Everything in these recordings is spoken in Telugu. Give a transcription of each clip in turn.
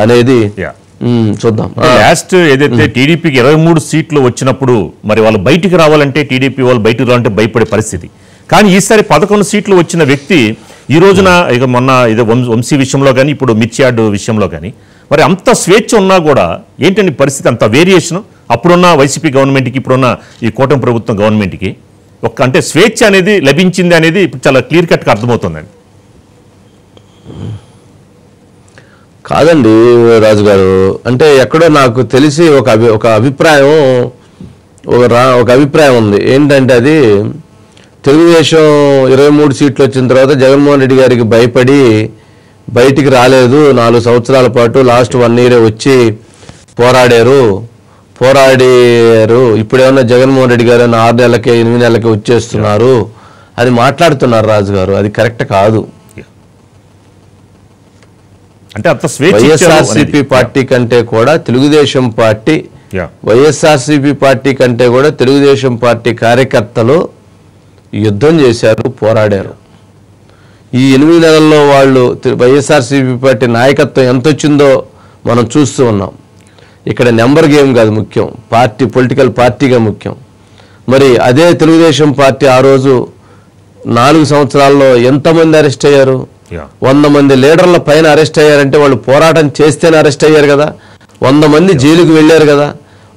అనేది చూద్దాం. లాస్ట్ ఏదైతే టీడీపీకి 23 సీట్లు వచ్చినప్పుడు మరి వాళ్ళు బయటికి రావాలంటే టీడీపీ వాళ్ళు బయటికి రావాలంటే భయపడే పరిస్థితి. కానీ ఈసారి 11 సీట్లు వచ్చిన వ్యక్తి ఈ రోజున ఇక మొన్న ఇదే వంశీ విషయంలో కానీ ఇప్పుడు మిర్చియార్డ్ విషయంలో కానీ మరి అంత స్వేచ్ఛ ఉన్నా కూడా ఏంటండి పరిస్థితి, అంత వేరియేషన్ అప్పుడున్న వైసీపీ గవర్నమెంట్కి ఇప్పుడున్న ఈ కూటమి ప్రభుత్వం గవర్నమెంట్కి అంటే స్వేచ్ఛ అనేది లభించింది అనేది ఇప్పుడు చాలా క్లియర్ కట్గా అర్థమవుతుందండి. కాదండి రాజు గారు, అంటే ఎక్కడో నాకు తెలిసి ఒక అభిప్రాయం ఉంది. ఏంటంటే అది తెలుగుదేశం 23 సీట్లు వచ్చిన తర్వాత జగన్మోహన్ రెడ్డి గారికి భయపడి బయటికి రాలేదు. 4 సంవత్సరాల పాటు లాస్ట్ 1 ఇయర్ వచ్చి పోరాడారు. ఇప్పుడేమన్నా జగన్మోహన్ రెడ్డి గారు 6 నెలలకే 8 నెలలకే వచ్చేస్తున్నారు అని మాట్లాడుతున్నారు రాజు గారు. అది కరెక్ట్ కాదు. వైఎస్ఆర్సీపీ పార్టీ కంటే కూడా తెలుగుదేశం పార్టీ తెలుగుదేశం పార్టీ కార్యకర్తలు యుద్ధం చేశారు, పోరాడారు. ఈ 8 నెలల్లో వాళ్ళు వైఎస్ఆర్సీపీ పార్టీ నాయకత్వం ఎంత వచ్చిందో మనం చూస్తూ ఉన్నాం. ఇక్కడ నెంబర్ గేమ్ కాదు ముఖ్యం, పొలిటికల్ పార్టీగా ముఖ్యం. మరి అదే తెలుగుదేశం పార్టీ ఆ రోజు 4 సంవత్సరాల్లో ఎంతమంది అరెస్ట్ అయ్యారు? 100 మంది లీడర్ల పైన అరెస్ట్ అయ్యారంటే వాళ్ళు పోరాటం చేస్తేనే అరెస్ట్ అయ్యారు కదా. 100 మంది జైలుకు వెళ్ళారు కదా.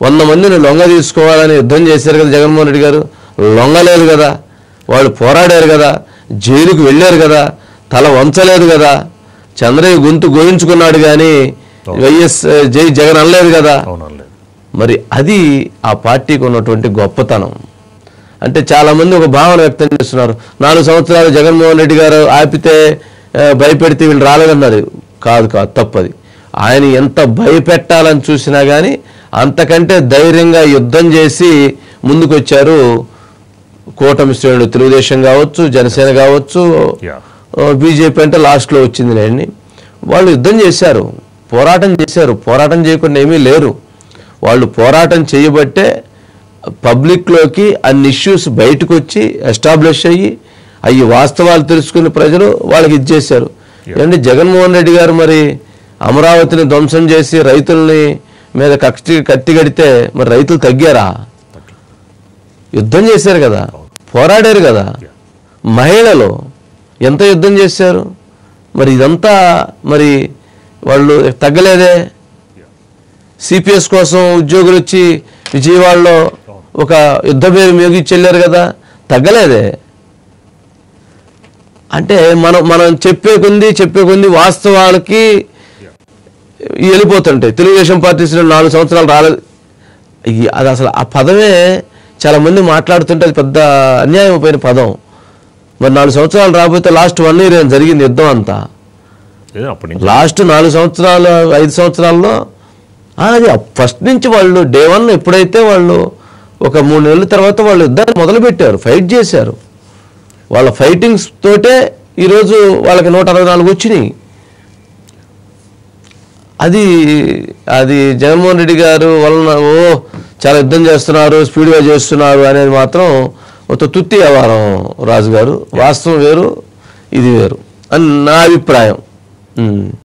100 మందిని లొంగ తీసుకోవాలని యుద్ధం చేశారు కదా జగన్మోహన్ రెడ్డి గారు. లొంగలేదు కదా, వాళ్ళు పోరాడారు కదా, జైలుకు వెళ్ళారు కదా, తల వంచలేదు కదా, చంద్రయ్య గొంతు గోయించుకున్నాడు కానీ జై జగన్ అనలేదు కదా. మరి అది ఆ పార్టీకి ఉన్నటువంటి గొప్పతనం. అంటే చాలామంది ఒక భావన వ్యక్తం చేస్తున్నారు, 4 సంవత్సరాలు జగన్మోహన్ రెడ్డి గారు ఆపితే భయపెడితే వీళ్ళు రాలేదన్నారు. కాదు, తప్పది. ఆయన ఎంత భయపెట్టాలని చూసినా కానీ అంతకంటే ధైర్యంగా యుద్ధం చేసి ముందుకు వచ్చారు కూటమి శ్రేణులు. తెలుగుదేశం కావచ్చు, జనసేన కావచ్చు, బీజేపీ అంటే లాస్ట్లో వచ్చింది లేండి. వాళ్ళు యుద్ధం చేశారు, పోరాటం చేశారు. పోరాటం చేయకుండా ఏమీ లేరు. వాళ్ళు పోరాటం చేయబట్టే పబ్లిక్లోకి అన్ని ఇష్యూస్ బయటకు వచ్చి ఎస్టాబ్లిష్ అయ్యి అవి వాస్తవాలు తెలుసుకుని ప్రజలు వాళ్ళకి ఇచ్చేశారు. ఏంటంటే జగన్మోహన్ రెడ్డి గారు మరి అమరావతిని ధ్వంసం చేసి రైతుల్ని మీద కత్తి కడితే మరి రైతులు తగ్గారా? యుద్ధం చేశారు కదా, పోరాడారు కదా. మహిళలు ఎంత యుద్ధం చేశారు? మరి ఇదంతా మరి వాళ్ళు తగ్గలేదే. సిపిఎస్ కోసం ఉద్యోగులు వచ్చి విజయవాడలో ఒక యుద్ధ పేరు మోగించెళ్ళారు కదా, తగ్గలేదే. అంటే మనం చెప్పే కొంది వాస్తవాలకి వెళ్ళిపోతుంటాయి. తెలుగుదేశం పార్టీ 4 సంవత్సరాలు రాలేదు, అది అసలు ఆ పదమే చాలామంది మాట్లాడుతుంటే అది పెద్ద అన్యాయమైన పదం. మరి 4 సంవత్సరాలు రాకపోతే లాస్ట్ 1 ఇయర్ ఏం జరిగింది యుద్ధం అంతా? లాస్ట్ 4 సంవత్సరాలు 5 సంవత్సరాల్లో అది ఫస్ట్ నుంచి వాళ్ళు డే 1 ఎప్పుడైతే వాళ్ళు ఒక 3 నెలల తర్వాత వాళ్ళు యుద్ధాన్ని మొదలుపెట్టారు, ఫైట్ చేశారు. వాళ్ళ ఫైటింగ్స్ తోటే ఈరోజు వాళ్ళకి 164 వచ్చినాయి. అది జగన్మోహన్ రెడ్డి గారు వలన చాలా యుద్ధం చేస్తున్నారు, స్పీడ్గా చేస్తున్నారు అనేది మాత్రం ఒక తుత్తి వ్యవహారం రాజు గారు. వాస్తవం వేరు, ఇది వేరు అని నా అభిప్రాయం.